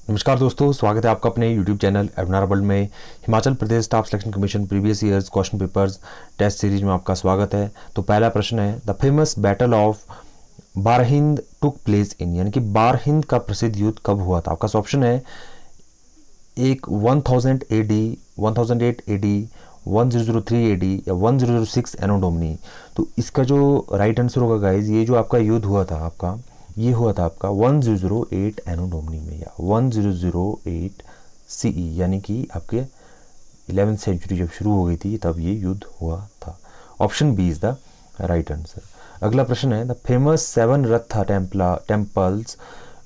नमस्कार दोस्तों, स्वागत है आपका अपने YouTube चैनल एवनार वर्ल्ड में। Himachal Pradesh staff selection commission previous years question papers test series में आपका स्वागत है। तो पहला प्रश्न है, the famous battle of Barhind took place in, यानी कि बारहिंद का प्रसिद्ध युद्ध कब हुआ था। आपका ऑप्शन है एक 1000 AD, 1008 AD, 1003 AD या 1006 एनो डोमिनी। तो इसका जो राइट आंसर होगा गाइज, ये जो आपका युद्ध हुआ था आपका, ये हुआ था आपका 1008 एनो डोमिनी में या 1008 CE, यानी कि आपके 11th सेंचुरी जब शुरू हो गई थी तब ये युद्ध हुआ था। Option B is the right answer. अगला प्रश्न है, the famous 7 Rath temples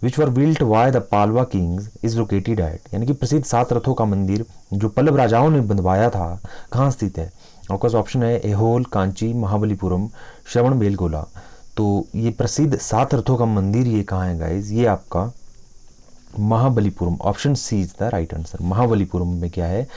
which were built by the Pallava kings is located at, यानी कि प्रसिद्ध 7 रथों का मंदिर जो पल्लव राजाओं ने बनवाया था कहाँ स्थित है। आपका ऑप्शन है एहोल, कांची, महाबलीपुरम, श्रवण बेलगोला। तो ये प्रसिद्ध 7 रथों का मंदिर ये कहाँ है गाइज, ये आपका Mahabalipuram. Option C is the right answer. Mahabalipuram में क्या है,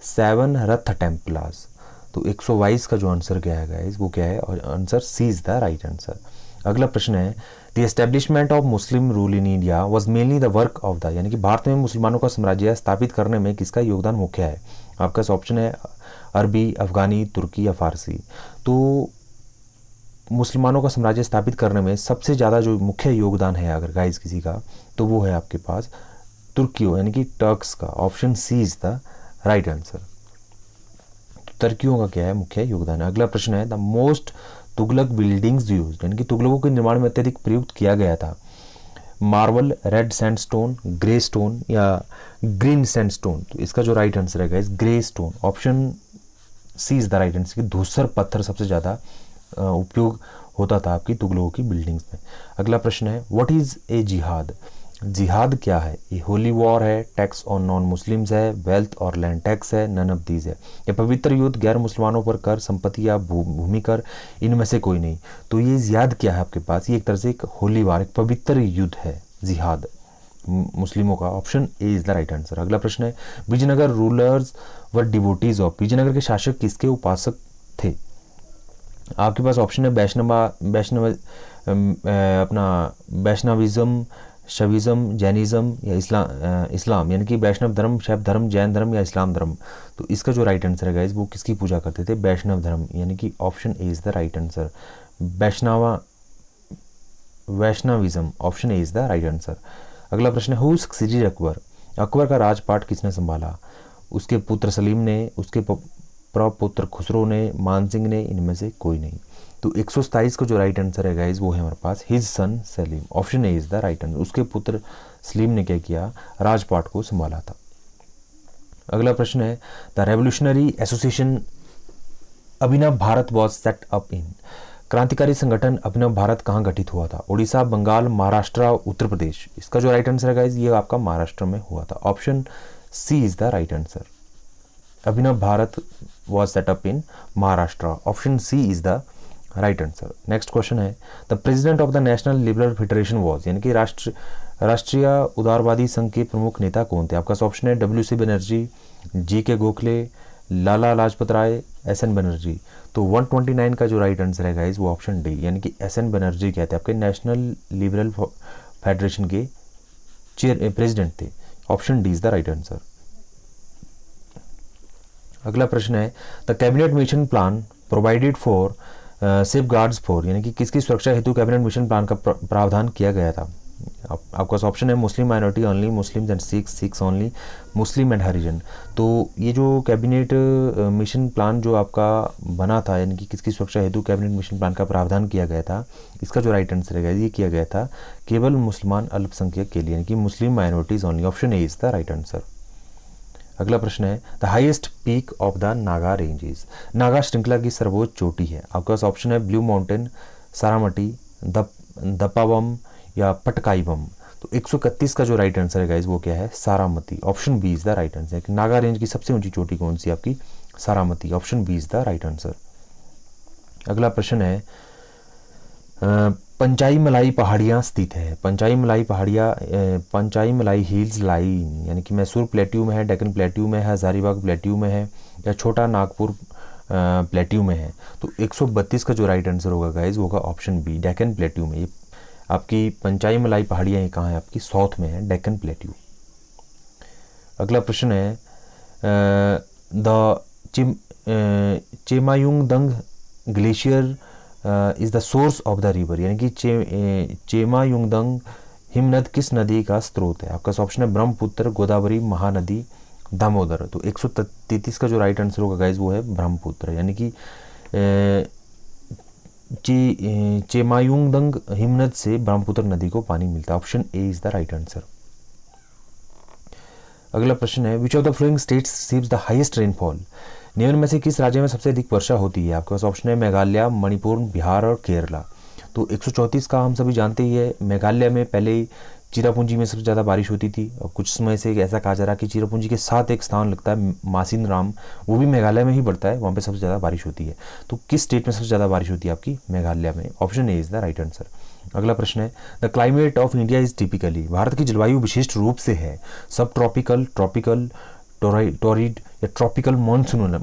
7 रथ टेम्पलास। तो 122 का जो आंसर क्या है गाइज, वो क्या है, और answer C is the right answer. अगला प्रश्न है, the establishment of Muslim rule in India was mainly the work of the, यानी कि भारत में मुसलमानों का साम्राज्य स्थापित करने में किसका योगदान मुख्य है। आपका ऑप्शन है अरबी, अफगानी, तुर्की या फारसी। तो मुसलमानों का साम्राज्य स्थापित करने में सबसे ज़्यादा जो मुख्य योगदान है अगर गाइज किसी का, तो वो है आपके पास तुर्कियों, यानी कि टर्क्स का। Option C is the right answer. तुर्कियों का क्या है, मुख्य योगदान है। अगला प्रश्न है, the most Tughlaq buildings used, यानी कि तुगलकों के निर्माण में अत्यधिक प्रयुक्त किया गया था। Marble, red sandstone, grey stone या ग्रीन सैंडस्टोन। तो इसका जो राइट आंसर है guys, grey stone. Option C is the right answer. धूसर पत्थर सबसे ज़्यादा उपयोग होता था आपकी तुगलकों की बिल्डिंग्स में। अगला प्रश्न है, व्हाट इज ए जिहाद। जिहाद क्या है, ये होली वॉर है, टैक्स ऑन नॉन मुस्लिम्स है, वेल्थ और लैंड टैक्स है, नन ऑफ दीज है। या पवित्र युद्ध, गैर मुसलमानों पर कर, संपत्ति या भूमि कर, इनमें से कोई नहीं। तो ये जिहाद क्या है आपके पास, ये एक तरह से एक होली वॉर, एक पवित्र युद्ध है जिहाद मुस्लिमों का। Option A is the right answer. अगला प्रश्न है, Vijayanagar rulers were devotees of, Vijayanagar के शासक किसके उपासक थे। आपके पास ऑप्शन है वैष्णविज्म, शविज्म, जैनिज्म या इस्लाम, यानी कि वैष्णव धर्म, शैव धर्म, जैन धर्म या इस्लाम धर्म। तो इसका जो राइट आंसर है गाइज, वो किसकी पूजा करते थे, वैष्णव धर्म, यानी कि option A is the right answer. Vaishnavism, option A is the right answer. अगला प्रश्न है, हु सक्सीडेड अकबर, अकबर का राजपाट किसने संभाला। उसके पुत्र सलीम ने, उसके प्रपुत्र खुसरो ने, मानसिंह ने, इनमें से कोई नहीं। तो 127 का जो राइट आंसर है गाइज, वो है हमारे पास his son Salim. Option A is the right answer. उसके पुत्र सलीम ने क्या किया, राजपाट को संभाला था। अगला प्रश्न है, the revolutionary association Abhinav Bharat was set up इन, क्रांतिकारी संगठन अभिनव भारत कहाँ गठित हुआ था। उड़ीसा, बंगाल, महाराष्ट्र, उत्तर प्रदेश। इसका जो राइट आंसर है गाइज, ये आपका महाराष्ट्र में हुआ था। Option C is the right answer. Abhinav Bharat was set up in Maharashtra. Option C is the right answer. Next question है, the president of the national liberal federation was, यानी कि राष्ट्रीय उदारवादी संघ के प्रमुख नेता कौन थे। आपका ऑप्शन है WC Banerjee, JK Gokhale, Lala Lajpat Rai, SN Banerjee. तो 129 का जो राइट आंसर है गाइज, वो ऑप्शन डी, यानी कि SN बनर्जी क्या थे, आपके नेशनल लिबरल फेडरेशन के प्रेसिडेंट थे। Option D is the right answer. अगला प्रश्न है, the cabinet mission plan provided for safe guards for, यानी कि किसकी सुरक्षा हेतु कैबिनेट मिशन प्लान का प्रावधान किया गया था। आपका ऑप्शन है Muslim minority only, Muslims and Sikhs only, Muslim and Harijan. तो ये जो कैबिनेट मिशन प्लान जो आपका बना था, यानी कि किसकी सुरक्षा हेतु कैबिनेट मिशन प्लान का प्रावधान किया गया था, इसका जो राइट आंसर है ये किया गया था केवल मुसलमान अल्पसंख्यक के लिए, यानी कि मुस्लिम minorities only. Option A is the right answer. अगला प्रश्न है, the highest peak of the Naga ranges, Naga श्रृंखला की सर्वोच्च चोटी है। आपके पास ऑप्शन है ब्लू माउंटेन, सारामती, दपावम या पटकाईबम। तो 131 का जो राइट आंसर है गाइज, वो क्या है, Saramati. Option B is the right answer. Naga range की सबसे ऊंची चोटी कौन सी आपकी, Saramati. Option B is the right answer. अगला प्रश्न है, पंचाई मलाई पहाड़ियाँ स्थित है। पंचाई मलाई हिल्स लाइन, यानी कि मैसूर प्लेट्यू में है, डेक्कन प्लेट्यू में है, हजारीबाग प्लेट्यू में है या छोटा नागपुर प्लेट्यू में है। तो 132 का जो राइट आंसर होगा गाइज, वो होगा ऑप्शन बी, डेक्कन प्लेट्यू में। ये आपकी पंचाई मलाई पहाड़ियाँ कहाँ है, आपकी साउथ में है, डेक्कन प्लेट्यू। अगला प्रश्न है the Chemayungdung glacier is the source of the river, यानी कि चेमायुंगदंग हिमनद किस नदी का स्रोत है? आपका ऑप्शन है ब्रह्मपुत्र, गोदावरी, महानदी, दामोदर। तो 133 का जो राइट आंसर होगा गाइज वो है ब्रह्मपुत्र, यानी कि चेमायुंगदंग हिमनद से ब्रह्मपुत्र नदी को पानी मिलता है। Option A is the right answer. अगला प्रश्न है which of the flowing states receives the highest rainfall? निम्न में से किस राज्य में सबसे अधिक वर्षा होती है? आपके पास ऑप्शन है मेघालय, मणिपुर, बिहार और केरला। तो 134 का हम सभी जानते ही है, मेघालय में पहले चिरापुंजी में सबसे ज़्यादा बारिश होती थी और कुछ समय से ऐसा कहा जा रहा है कि चिरापुंजी के साथ एक स्थान लगता है मासिन राम, वो भी मेघालय में ही पड़ता है, वहाँ पे सबसे ज़्यादा बारिश होती है। तो किस स्टेट में सबसे ज़्यादा बारिश होती है? आपकी मेघालय में। Option A is the right answer. अगला प्रश्न है the climate of India is typically, Bharat की जलवायु विशिष्ट रूप से है सब ट्रॉपिकल, ट्रॉपिकल टोरिड या ट्रॉपिकल मॉनसूनल।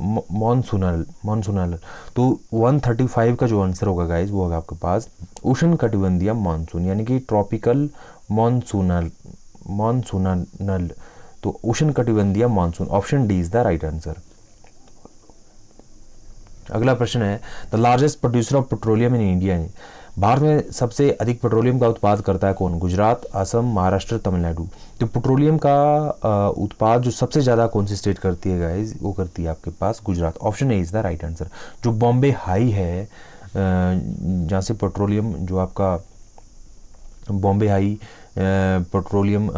तो 135 का जो आंसर होगा गाइज वो होगा आपके पास उष्ण कटिबंधीय मानसून, यानी कि ट्रॉपिकल मॉनसूनल। तो उष्ण कटिबंधीय monsoon, option D is the right answer. अगला प्रश्न है the largest producer of petroleum in India है, भारत में सबसे अधिक पेट्रोलियम का उत्पाद करता है कौन? गुजरात, असम, महाराष्ट्र, तमिलनाडु। तो पेट्रोलियम का उत्पाद जो सबसे ज़्यादा कौन सी स्टेट करती है गाइज? वो करती है आपके पास Gujarat. Option A is the right answer. जो बॉम्बे हाई है जहाँ से पेट्रोलियम जो आपका बॉम्बे हाई पेट्रोलियम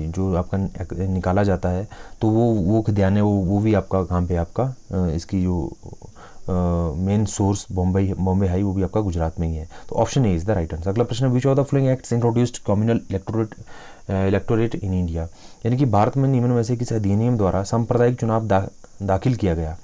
जो आपका निकाला जाता है, तो वो ध्यान है वो भी आपका कहाँ पे आपका इसकी जो मेन सोर्स बॉम्बे हाई वो भी आपका गुजरात में ही है। तो option A is the right answer. अगला प्रश्न है which of the following acts introduced communal electorate in India, यानी कि भारत में निम्न में से किस अधिनियम द्वारा सांप्रदायिक चुनाव दाखिल किया गया?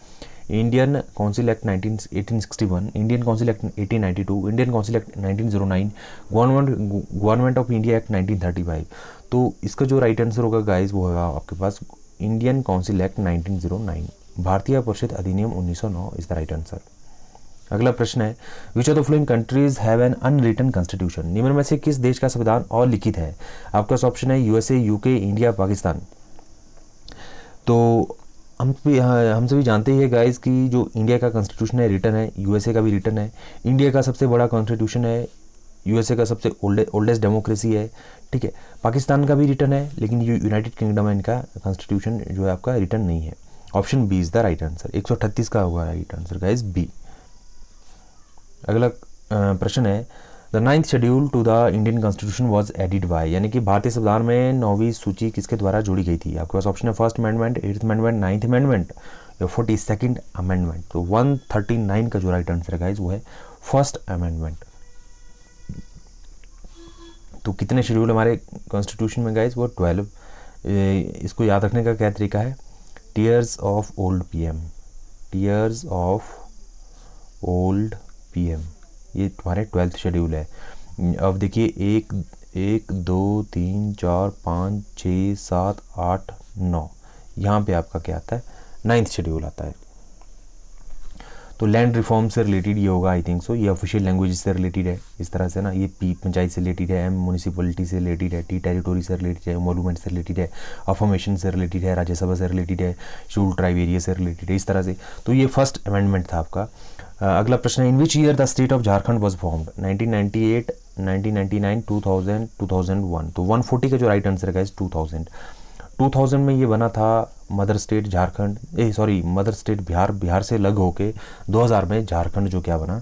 Indian council act 1861, Indian council act 1892, Indian council act 1909, government of India act 1935। तो इसका जो राइट आंसर होगा गाइज वो होगा आपके पास इंडियन काउंसिल एक्ट 1909, भारतीय परिषद अधिनियम 1909 इज द राइट आंसर। अगला प्रश्न है which of the following countries have an unwritten constitution, निम्न में से किस देश का संविधान अलिखित है? आपका ऑप्शन है यूएसए, यूके, इंडिया, पाकिस्तान। तो हम सभी जानते ही है गाइस कि जो इंडिया का कॉन्स्टिट्यूशन है रिटन है, यूएसए का भी रिटन है, इंडिया का सबसे बड़ा कॉन्स्टिट्यूशन है, यूएसए का सबसे ओल्डेस्ट डेमोक्रेसी है, ठीक है। पाकिस्तान का भी रिटन है लेकिन यूनाइटेड किंगडम है, इनका कॉन्स्टिट्यूशन जो है आपका रिटन नहीं है। Option B is the right answer. 138 का होगा राइट आंसर गाइस बी। अगला प्रश्न है the 9th schedule to the Indian constitution was added by, यानी कि भारतीय संविधान में 9वीं सूची किसके द्वारा जोड़ी गई थी? आपके पास ऑप्शन है first amendment, 8th amendment, 9th amendment या 42nd अमेंडमेंट। तो 139 का जो राइट आंसर है गाइस वो है फर्स्ट अमेंडमेंट। तो कितने शेड्यूल हमारे कॉन्स्टिट्यूशन में गाइस? वो 12। इसको याद रखने का क्या तरीका है? Tears of old PM, tears of old PM, ये तुम्हारे 12th शेड्यूल है। अब देखिए 1 2 3 4 5 6 7 8 9, यहाँ पे आपका क्या आता है? 9th शेड्यूल आता है। तो लैंड रिफॉर्म से रिलेटेड ये होगा आई थिंक सो, ये ऑफिशियल लैंग्वेज से रिलेटेड है इस तरह से ना। ये पी पंचायत से रिलेटेड है, एम म्यूनिसिपलिटी से रिलेटेड है, टी टेरिटोरी से रिलेटेड है, मोलूमेंट से रिलेटेड है, अफॉर्मेशन से रिलेटेड है, राज्यसभा से रिलेटेड है, शेड्यूल ट्राइब एरिया से रिलेटेड है, इस तरह से। तो ये फर्स्ट अमेंडमेंट था आपका। अगला प्रश्न है in which year the state of Jharkhand was formed? 1998, 1999, 2000, 2001। तो 140 का जो राइट आंसर है 2000 में ये बना था mother state Jharkhand, mother state Bihar से अलग होके 2000 में झारखंड जो क्या बना?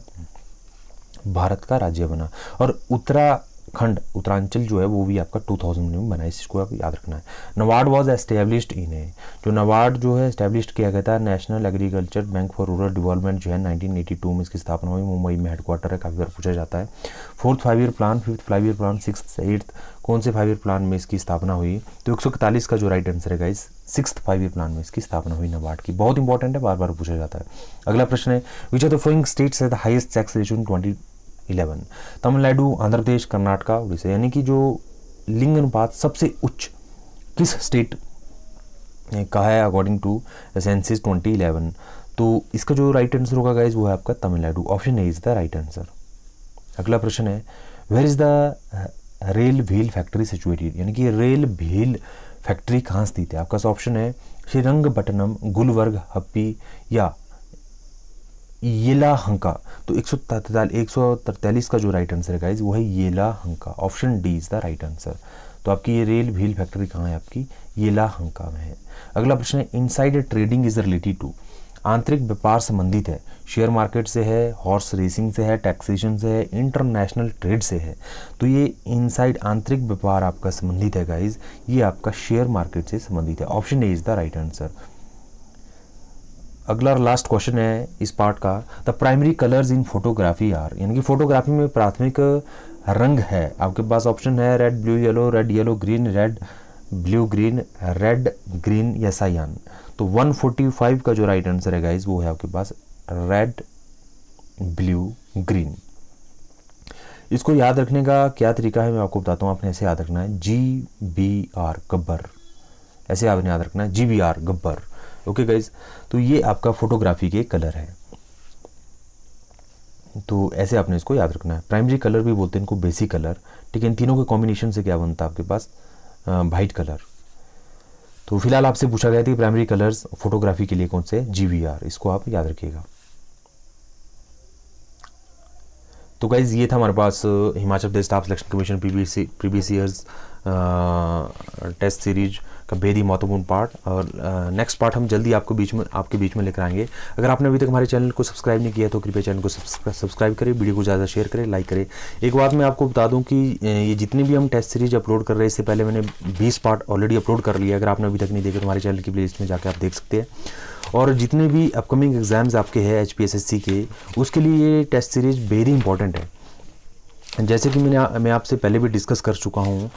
भारत का राज्य बना। और उत्तरांचल जो है वो भी आपका 2000 में बना है, इसको आप याद रखना है। नबार्ड वॉज एस्टेब्लिश्ड इन है, जो नबार्ड जो है एस्टेब्लिश किया गया था, national agriculture bank for rural development जो है 1982 में इसकी स्थापना हुई, मुंबई में हेडक्वार्टर है, काफ़ी बार पूछा जाता है। 4th 5-year plan, 5th 5-year plan, 6th 8th कौन से 5-year प्लान में इसकी स्थापना हुई? तो 141 का जो राइट आंसर है गाइस 6th 5-year प्लान में इसकी स्थापना हुई नबार्ड की। बहुत इंपॉर्टेंट है, बार बार पूछा जाता है। अगला प्रश्न है which of the following states have the highest tax ratio in 2011? Tamil Nadu, Andhra Pradesh, Karnataka, Orissa, यानी कि जो लिंग अनुपात सबसे उच्च किस स्टेट का है अकॉर्डिंग टू सेंसस 2011? तो इसका जो राइट आंसर होगा गाइज वो है आपका Tamil Nadu. Option A is the right answer. अगला प्रश्न है where is the rail wheel factory situated, यानी कि रेल व्हील फैक्ट्री कहाँ स्थित है? आपका ऑप्शन है श्रीरंगपट्टनम, गुलबर्ग, हम्पी या येलाहंका। तो 143 का जो राइट आंसर है गाइज वो है Yelahanka. Option D is the right answer. तो आपकी ये रेल व्हील फैक्ट्री कहाँ है? आपकी येलाहंका में है। अगला प्रश्न है inside trading is related to. आंतरिक व्यापार संबंधित है, शेयर मार्केट से है, हॉर्स रेसिंग से है, टैक्सेशन से है, इंटरनेशनल ट्रेड से है। तो ये इनसाइड आंतरिक व्यापार आपका संबंधित है गाइज, ये आपका शेयर मार्केट से संबंधित है। Option A is the right answer. अगला और लास्ट क्वेश्चन है इस पार्ट का, the primary colours in photography are, यानी कि फोटोग्राफी में प्राथमिक रंग है। आपके पास ऑप्शन है red blue yellow green, red blue green, red green या सायान। तो 145 का जो राइट आंसर है गाइज वो है आपके पास रेड ब्लू ग्रीन। इसको याद रखने का क्या तरीका है मैं आपको बताता हूँ। आपने ऐसे याद रखना है GBR गब्बर, ऐसे आपने याद रखना है GBR गब्बर। ओके गाइज, तो ये आपका फोटोग्राफी के कलर है, तो ऐसे आपने इसको याद रखना है। प्राइमरी कलर भी बोलते हैं इनको, बेसिक कलर, ठीक है। इन तीनों के कॉम्बिनेशन से क्या बनता है आपके पास? White colour. तो फिलहाल आपसे पूछा गया था कि प्राइमरी कलर्स फोटोग्राफी के लिए कौन से? GBR, इसको आप याद रखिएगा। तो गाइज ये था हमारे पास Himachal Pradesh staff selection commission previous years test series का बेहद ही महत्वपूर्ण पार्ट। और नेक्स्ट पार्ट हम जल्दी आपके बीच में लेकर आएंगे। अगर आपने अभी तक हमारे चैनल को सब्सक्राइब नहीं किया तो कृपया चैनल को सब्सक्राइब करें, वीडियो को ज़्यादा शेयर करें, लाइक करें। एक बात मैं आपको बता दूं कि ये जितने भी हम टेस्ट सीरीज अपलोड कर रहे हैं, इससे पहले मैंने 20 पार्ट ऑलरेडी अपलोड कर लिया। अगर आपने अभी तक नहीं देखे तो हमारे चैनल की प्लेलिस्ट में जाकर आप देख सकते हैं। और जितने भी अपकमिंग एग्जाम्स आपके हैं HPSSC के, उसके लिए ये टेस्ट सीरीज बेहद ही इंपॉर्टेंट है। जैसे कि मैं आपसे पहले भी डिस्कस कर चुका हूँ